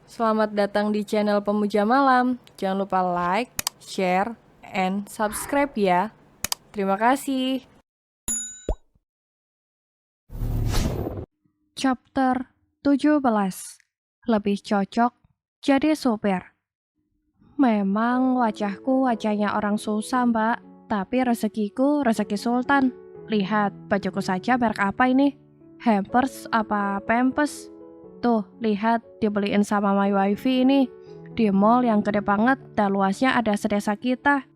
Selamat datang di channel Pemuja Malam. Jangan lupa like, share, and subscribe ya. Terima kasih. Chapter 17. Lebih cocok jadi supir. Memang wajahku wajahnya orang susah, Mbak. Tapi rezekiku rezeki sultan. Lihat, bajuku saja merek apa ini? Hampers apa Pampers? Tuh, lihat, dibeliin sama my wifi ini. Di mall yang gede banget dan luasnya ada sedesa kita.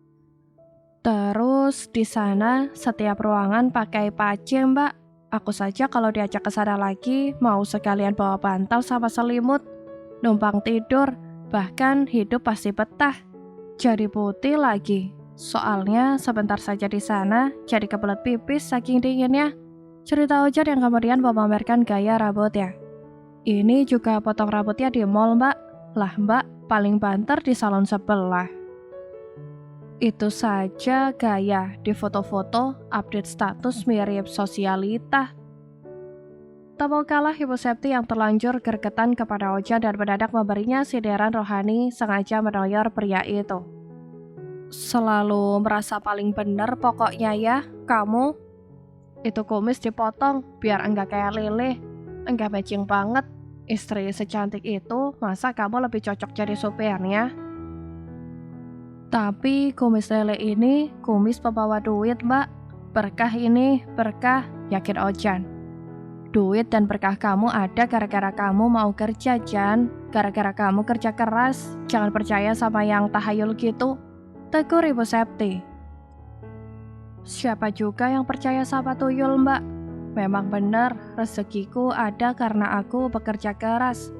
Terus di sana setiap ruangan pakai pace, Mbak. Aku saja kalau diajak ke sana lagi mau sekalian bawa bantal sama selimut, numpang tidur, bahkan hidup pasti betah. Jadi putih lagi. Soalnya sebentar saja di sana jadi kebelet pipis saking dinginnya. Cerita Ojan yang kemudian memamerkan gaya rambutnya. Ini juga potong rambutnya di mall, Mbak. Lah, Mbak, paling banter di salon sebelah. Itu saja gaya di foto-foto update status mirip sosialita. Tak mau kalah Ibu Septi yang terlanjur gergetan kepada Ojan dan mendadak memberinya sindiran rohani sengaja menoyor pria itu. Selalu merasa paling benar pokoknya ya, kamu. Itu kumis dipotong biar enggak kayak lele. Enggak matching banget. Istri secantik itu, masa kamu lebih cocok jadi supirnya? Tapi kumis lele ini kumis pembawa duit, Mbak. Berkah ini, berkah, yakin Ojan. Duit dan berkah kamu ada gara-gara kamu mau kerja, Jan. Gara-gara kamu kerja keras. Jangan percaya sama yang tahayul gitu. Tegur Ibu Septi. Siapa juga yang percaya sama tuyul, Mbak? Memang benar, rezekiku ada karena aku bekerja keras.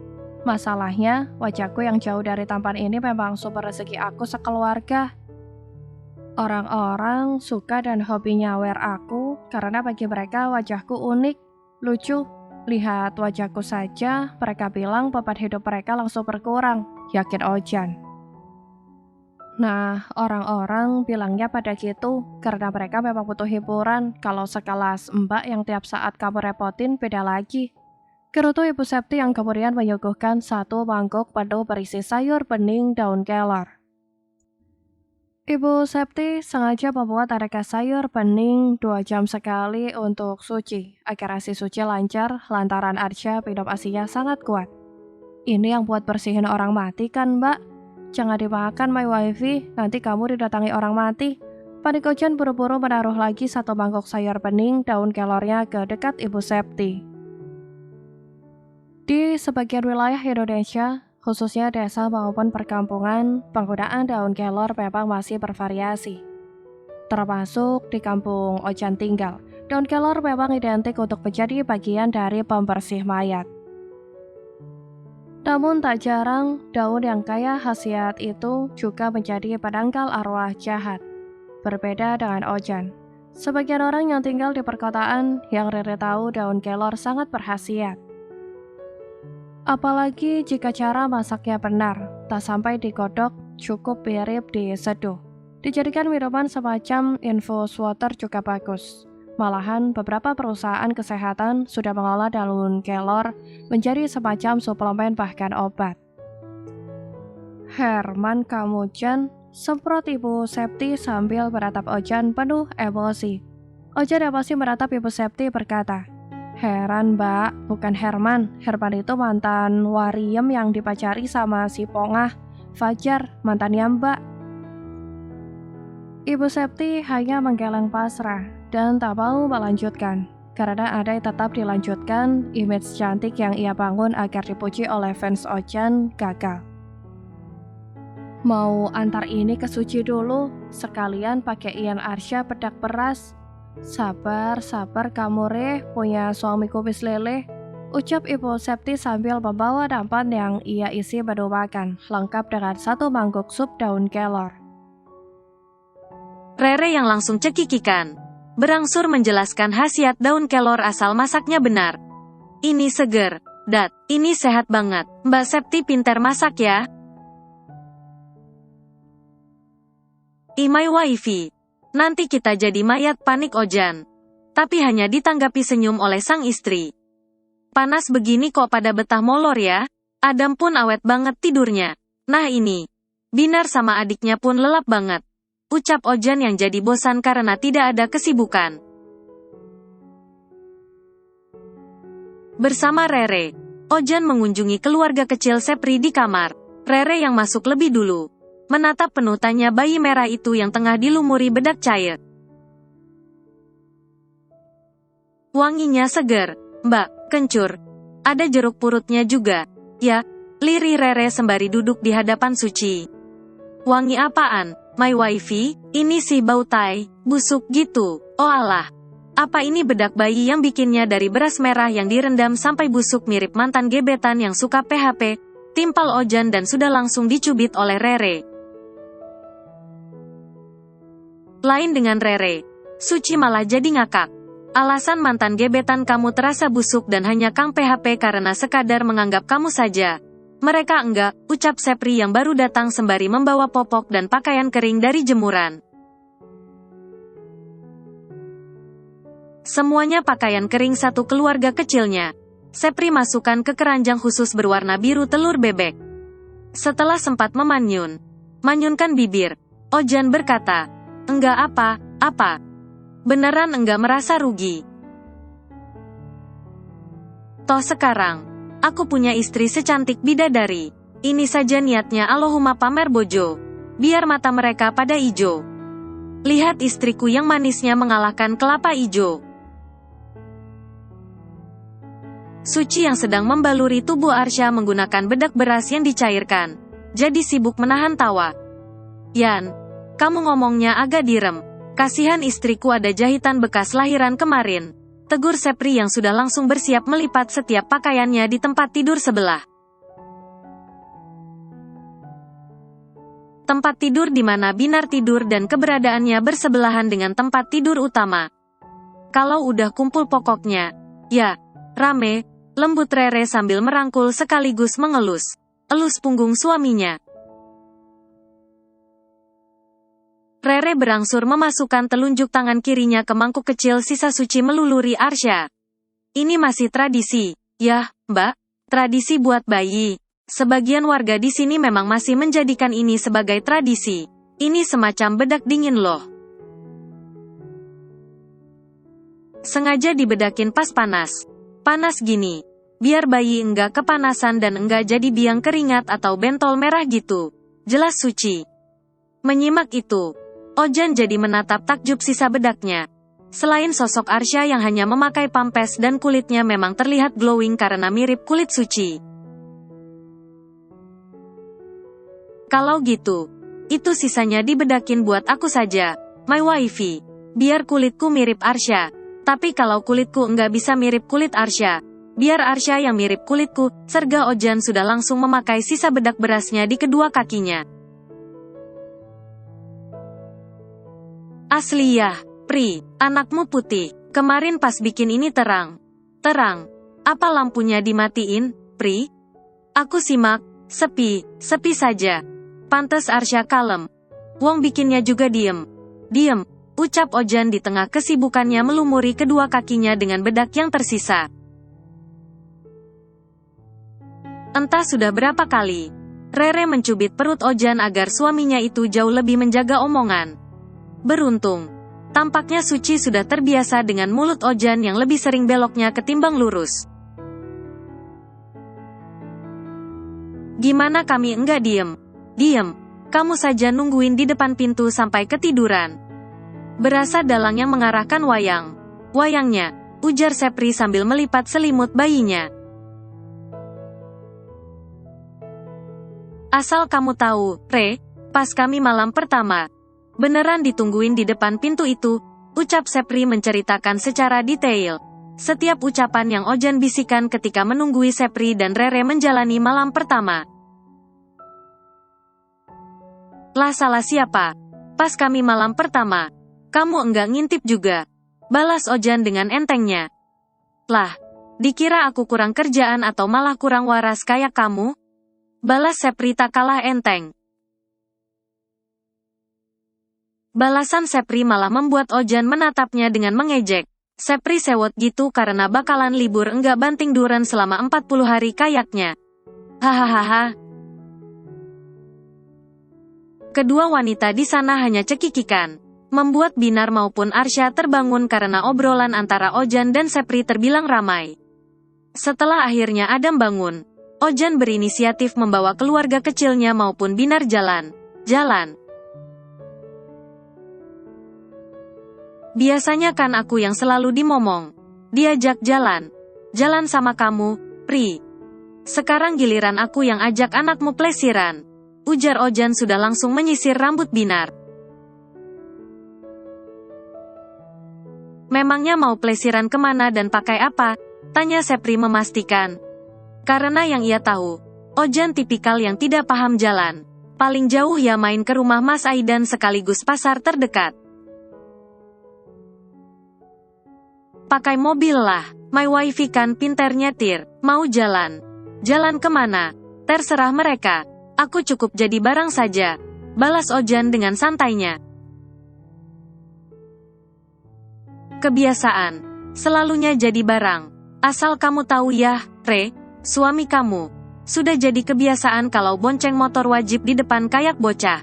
Masalahnya, wajahku yang jauh dari tampan ini memang sumber rezeki aku sekeluarga. Orang-orang suka dan hobi nyawer aku karena bagi mereka wajahku unik, lucu. Lihat wajahku saja, mereka bilang beban hidup mereka langsung berkurang, yakin Ojan. Nah, orang-orang bilangnya pada gitu karena mereka memang butuh hiburan. Kalau sekelas Mbak yang tiap saat kamu repotin beda lagi. Gerutu Ibu Septi yang kemudian menyuguhkan satu mangkuk penuh berisi sayur bening daun kelor. Ibu Septi sengaja membuat aneka sayur bening 2 jam sekali untuk Suci, agar asi Suci lancar lantaran Arsya minum asinya sangat kuat. Ini yang buat bersihin orang mati kan, Mbak? Jangan dimakan my wifi, nanti kamu didatangi orang mati. Panik Ojan buru-buru menaruh lagi satu mangkok sayur bening daun kelornya ke dekat Ibu Septi. Di sebagian wilayah Indonesia, khususnya desa maupun perkampungan, penggunaan daun kelor memang masih bervariasi. Termasuk di kampung Ojan tinggal, daun kelor memang identik untuk menjadi bagian dari pembersih mayat. Namun tak jarang, daun yang kaya khasiat itu juga menjadi penangkal arwah jahat. Berbeda dengan Ojan. Sebagian orang yang tinggal di perkotaan yang rere tahu daun kelor sangat berkhasiat. Apalagi jika cara masaknya benar, tak sampai digodok, cukup mirip diseduh. Dijadikan minuman semacam infus water juga bagus. Malahan beberapa perusahaan kesehatan sudah mengolah daun kelor menjadi semacam suplemen bahkan obat. Herman kamu Jan, semprot Ibu Septi sambil meratap Ojan penuh emosi. Ojan emosi meratap Ibu Septi berkata, heran Mbak, bukan Herman. Herman itu mantan Wariem yang dipacari sama si Pongah, Fajar, mantannya Mbak. Ibu Septi hanya menggeleng pasrah dan tak mau melanjutkan. Karena ada yang tetap dilanjutkan, image cantik yang ia bangun agar dipuji oleh fans Ojan gagal. Mau antar ini ke Suci dulu, sekalian pakai Ian Arsya bedak beras. Sabar kamu Reh, punya suami kumis lele, ucap Ibu Septi sambil membawa nampan yang ia isi menu makan, lengkap dengan satu mangkuk sup daun kelor. Rere yang langsung cekikikan. Berangsur menjelaskan khasiat daun kelor asal masaknya benar. Ini seger, Dat, ini sehat banget. Mbak Septi pintar masak ya. Imai wifi. Nanti kita jadi mayat panik Ojan. Tapi hanya ditanggapi senyum oleh sang istri. Panas begini kok pada betah molor ya? Adam pun awet banget tidurnya. Nah ini. Binar sama adiknya pun lelap banget. Ucap Ojan yang jadi bosan karena tidak ada kesibukan. Bersama Rere, Ojan mengunjungi keluarga kecil Sepri di kamar. Rere yang masuk lebih dulu. Menatap penuh tanya bayi merah itu yang tengah dilumuri bedak cair. Wanginya seger. Mbak, kencur. Ada jeruk purutnya juga. Ya, lirih Rere sembari duduk di hadapan Suci. Wangi apaan, my wifey? Ini sih bau tai, busuk gitu. Oh alah. Apa ini bedak bayi yang bikinnya dari beras merah yang direndam sampai busuk mirip mantan gebetan yang suka PHP? Timpal Ojan dan sudah langsung dicubit oleh Rere. Lain dengan Rere, Suci malah jadi ngakak. Alasan mantan gebetan kamu terasa busuk dan hanya Kang PHP karena sekadar menganggap kamu saja. Mereka enggak, ucap Sepri yang baru datang sembari membawa popok dan pakaian kering dari jemuran. Semuanya pakaian kering satu keluarga kecilnya. Sepri masukkan ke keranjang khusus berwarna biru telur bebek. Setelah sempat manyunkan bibir, Ojan berkata, enggak apa. Beneran enggak merasa rugi. Toh sekarang, aku punya istri secantik bidadari. Ini saja niatnya Allahumma pamer bojo. Biar mata mereka pada ijo. Lihat istriku yang manisnya mengalahkan kelapa ijo. Suci yang sedang membaluri tubuh Arsya menggunakan bedak beras yang dicairkan. Jadi sibuk menahan tawa. Yan, kamu ngomongnya agak direm. Kasihan istriku ada jahitan bekas lahiran kemarin. Tegur Sepri yang sudah langsung bersiap melipat setiap pakaiannya di tempat tidur sebelah. Tempat tidur di mana Binar tidur dan keberadaannya bersebelahan dengan tempat tidur utama. Kalau udah kumpul pokoknya, ya, rame, lembut Rere sambil merangkul sekaligus elus punggung suaminya. Rere berangsur memasukkan telunjuk tangan kirinya ke mangkuk kecil sisa Suci meluluri Arsya. Ini masih tradisi, yah, Mbak, tradisi buat bayi. Sebagian warga di sini memang masih menjadikan ini sebagai tradisi. Ini semacam bedak dingin loh. Sengaja dibedakin pas panas. Panas gini. Biar bayi enggak kepanasan dan enggak jadi biang keringat atau bentol merah gitu. Jelas Suci. Menyimak itu, Ojan jadi menatap takjub sisa bedaknya. Selain sosok Arsya yang hanya memakai pampes dan kulitnya memang terlihat glowing karena mirip kulit Suci. Kalau gitu, itu sisanya dibedakin buat aku saja, my wifey. Biar kulitku mirip Arsya. Tapi kalau kulitku enggak bisa mirip kulit Arsya, biar Arsya yang mirip kulitku, serga Ojan sudah langsung memakai sisa bedak berasnya di kedua kakinya. Asli ya, Pri, anakmu putih. Kemarin pas bikin ini terang. Apa lampunya dimatiin, Pri? Aku simak, sepi saja. Pantes Arsya kalem. Wong bikinnya juga diem, ucap Ojan di tengah kesibukannya melumuri kedua kakinya dengan bedak yang tersisa. Entah sudah berapa kali, Rere mencubit perut Ojan agar suaminya itu jauh lebih menjaga omongan. Beruntung, tampaknya Suci sudah terbiasa dengan mulut Ojan yang lebih sering beloknya ketimbang lurus. Gimana kami enggak diem? Kamu saja nungguin di depan pintu sampai ketiduran. Berasa dalang yang mengarahkan wayangnya, ujar Sepri sambil melipat selimut bayinya. Asal kamu tahu, Re, pas kami malam pertama, beneran ditungguin di depan pintu itu, ucap Sepri menceritakan secara detail. Setiap ucapan yang Ojan bisikan ketika menunggui Sepri dan Rere menjalani malam pertama. Lah salah siapa? Pas kami malam pertama, kamu enggak ngintip juga. Balas Ojan dengan entengnya. Lah, dikira aku kurang kerjaan atau malah kurang waras kayak kamu? Balas Sepri tak kalah enteng. Balasan Sepri malah membuat Ojan menatapnya dengan mengejek. Sepri sewot gitu karena bakalan libur enggak banting duren selama 40 hari kayaknya. Hahaha. Kedua wanita di sana hanya cekikikan, membuat Binar maupun Arsya terbangun karena obrolan antara Ojan dan Sepri terbilang ramai. Setelah akhirnya Adam bangun, Ojan berinisiatif membawa keluarga kecilnya maupun Binar jalan. Biasanya kan aku yang selalu dimomong, diajak jalan sama kamu, Pri. Sekarang giliran aku yang ajak anakmu plesiran, ujar Ojan sudah langsung menyisir rambut Binar. Memangnya mau plesiran kemana dan pakai apa? Tanya Sepri memastikan. Karena yang ia tahu, Ojan tipikal yang tidak paham jalan. Paling jauh ya main ke rumah Mas Aidan sekaligus pasar terdekat. Pakai mobil lah, my wifi kan pinter nyetir, mau jalan kemana? Terserah mereka, aku cukup jadi barang saja, balas Ojan dengan santainya. Kebiasaan, selalunya jadi barang, asal kamu tahu ya, Re, suami kamu, sudah jadi kebiasaan kalau bonceng motor wajib di depan kayak bocah.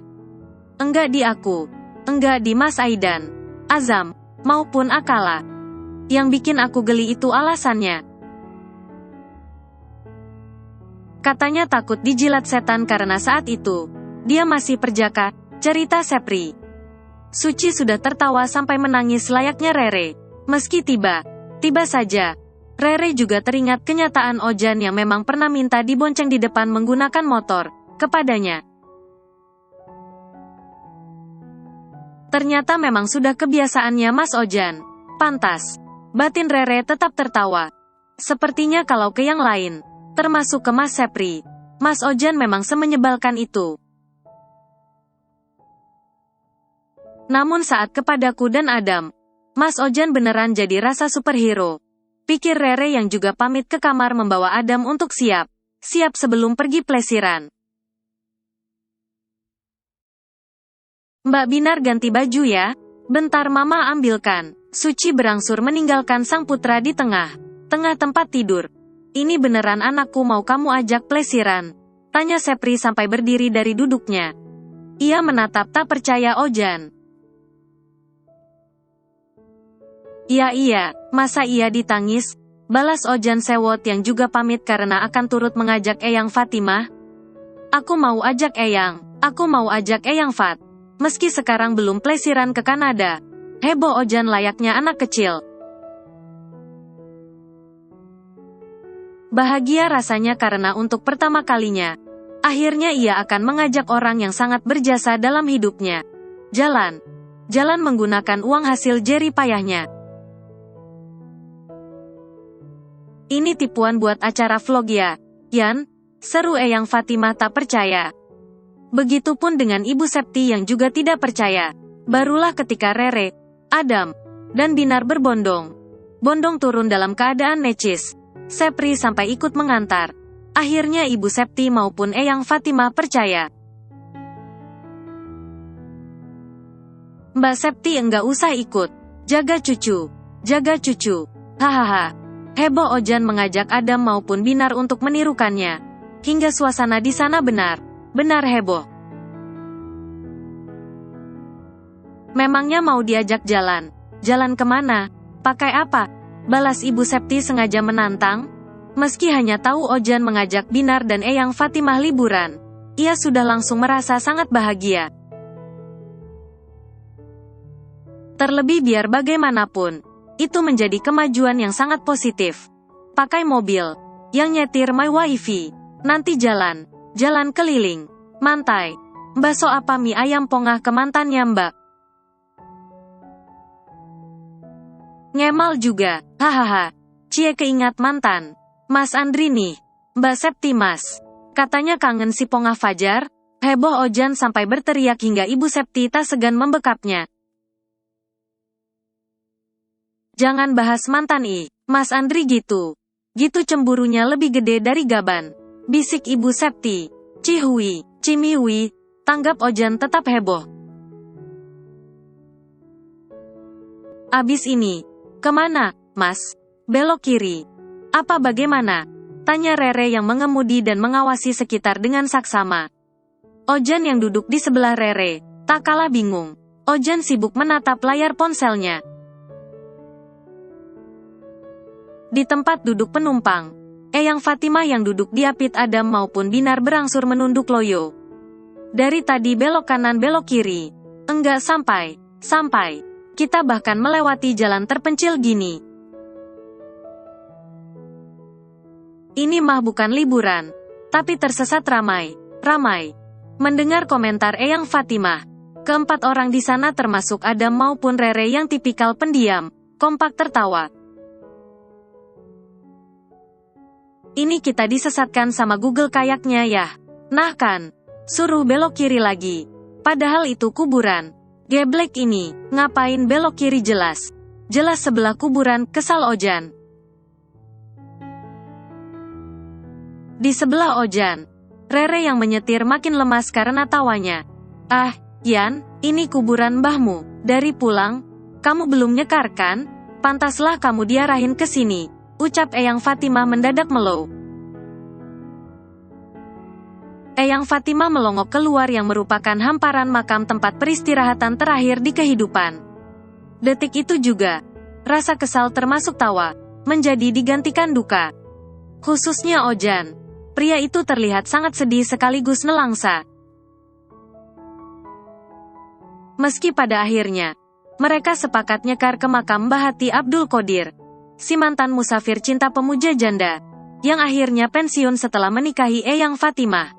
Enggak di aku, enggak di Mas Aidan, Azam, maupun Akala. Yang bikin aku geli itu alasannya. Katanya takut dijilat setan karena saat itu, dia masih perjaka, cerita Sepri. Suci sudah tertawa sampai menangis layaknya Rere. Meski tiba saja, Rere juga teringat kenyataan Ojan yang memang pernah minta dibonceng di depan menggunakan motor, kepadanya. Ternyata memang sudah kebiasaannya Mas Ojan. Pantas. Batin Rere tetap tertawa. Sepertinya kalau ke yang lain, termasuk ke Mas Sepri, Mas Ojan memang semenyebalkan itu. Namun saat kepadaku dan Adam, Mas Ojan beneran jadi rasa superhero. Pikir Rere yang juga pamit ke kamar membawa Adam untuk siap sebelum pergi plesiran. Mbak Binar ganti baju ya, bentar mama ambilkan. Suci berangsur meninggalkan sang putra di tengah tempat tidur. Ini beneran anakku mau kamu ajak plesiran? Tanya Sepri sampai berdiri dari duduknya. Ia menatap tak percaya Ojan. Iya, masa ia ditangis? Balas Ojan sewot yang juga pamit karena akan turut mengajak Eyang Fatimah. Aku mau ajak Eyang Fat. Meski sekarang belum plesiran ke Kanada. Heboh Ojan layaknya anak kecil. Bahagia rasanya karena untuk pertama kalinya, akhirnya ia akan mengajak orang yang sangat berjasa dalam hidupnya. Jalan menggunakan uang hasil jerih payahnya. Ini tipuan buat acara vlog ya, Yan? Seru Eyang Fatimah tak percaya. Begitupun dengan Ibu Septi yang juga tidak percaya. Barulah ketika Rere, Adam, dan Binar berbondong turun dalam keadaan necis. Sepri sampai ikut mengantar. Akhirnya Ibu Septi maupun Eyang Fatimah percaya. Mbak Septi enggak usah ikut. Jaga cucu. Hahaha. Heboh Ojan mengajak Adam maupun Binar untuk menirukannya. Hingga suasana di sana benar heboh. Memangnya mau diajak jalan kemana? Pakai apa? Balas Ibu Septi sengaja menantang. Meski hanya tahu Ojan mengajak Binar dan Eyang Fatimah liburan, ia sudah langsung merasa sangat bahagia. Terlebih biar bagaimanapun, itu menjadi kemajuan yang sangat positif. Pakai mobil, yang nyetir my wifi, nanti jalan keliling, mantai, bakso apa mie ayam pongah ke mantannya mbak. Ngemal juga, hahaha. Cie keingat mantan. Mas Andri nih, Mbak Septi mas. Katanya kangen si Pongah Fajar. Heboh Ojan sampai berteriak hingga Ibu Septi tak segan membekapnya. Jangan bahas mantan Mas Andri gitu. Gitu cemburunya lebih gede dari gaban. Bisik Ibu Septi. Cimiwi, tanggap Ojan tetap heboh. Abis ini, kemana, Mas? Belok kiri. Apa bagaimana? Tanya Rere yang mengemudi dan mengawasi sekitar dengan saksama. Ojan yang duduk di sebelah Rere, tak kalah bingung. Ojan sibuk menatap layar ponselnya. Di tempat duduk penumpang, Eyang Fatimah yang duduk di Apit Adam maupun Binar berangsur menunduk loyo. Dari tadi belok kanan belok kiri. Enggak sampai. Kita bahkan melewati jalan terpencil gini. Ini mah bukan liburan, tapi tersesat ramai. Mendengar komentar Eyang Fatimah, keempat orang di sana termasuk Adam maupun Rere yang tipikal pendiam, kompak tertawa. Ini kita disesatkan sama Google kayaknya ya. Nah kan, suruh belok kiri lagi. Padahal itu kuburan. Geblek ini, ngapain belok kiri jelas. Jelas sebelah kuburan, kesal Ojan. Di sebelah Ojan, Rere yang menyetir makin lemas karena tawanya. Ah, Yan, ini kuburan mbahmu. Dari pulang, kamu belum nyekar kan? Pantaslah kamu diarahin ke sini. Ucap Eyang Fatimah mendadak melow. Eyang Fatimah melongok keluar yang merupakan hamparan makam tempat peristirahatan terakhir di kehidupan. Detik itu juga, rasa kesal termasuk tawa, menjadi digantikan duka. Khususnya Ojan. Pria itu terlihat sangat sedih sekaligus nelangsa. Meski pada akhirnya, mereka sepakat nyekar ke makam Mbah Hati Abdul Qodir, si mantan musafir cinta pemuja janda, yang akhirnya pensiun setelah menikahi Eyang Fatimah.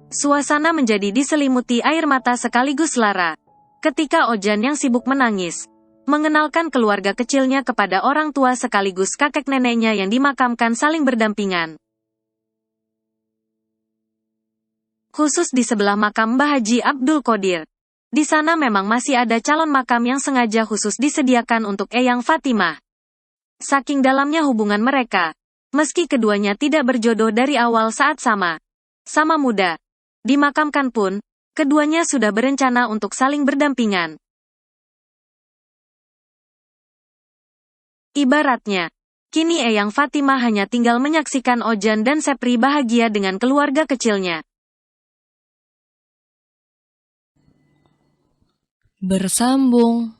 Suasana menjadi diselimuti air mata sekaligus lara, ketika Ojan yang sibuk menangis, mengenalkan keluarga kecilnya kepada orang tua sekaligus kakek neneknya yang dimakamkan saling berdampingan. Khusus di sebelah makam Mbah Haji Abdul Qodir. Di sana memang masih ada calon makam yang sengaja khusus disediakan untuk Eyang Fatimah. Saking dalamnya hubungan mereka, meski keduanya tidak berjodoh dari awal saat sama muda, dimakamkan pun, keduanya sudah berencana untuk saling berdampingan. Ibaratnya, kini Eyang Fatimah hanya tinggal menyaksikan Ojan dan Sepri bahagia dengan keluarga kecilnya. Bersambung.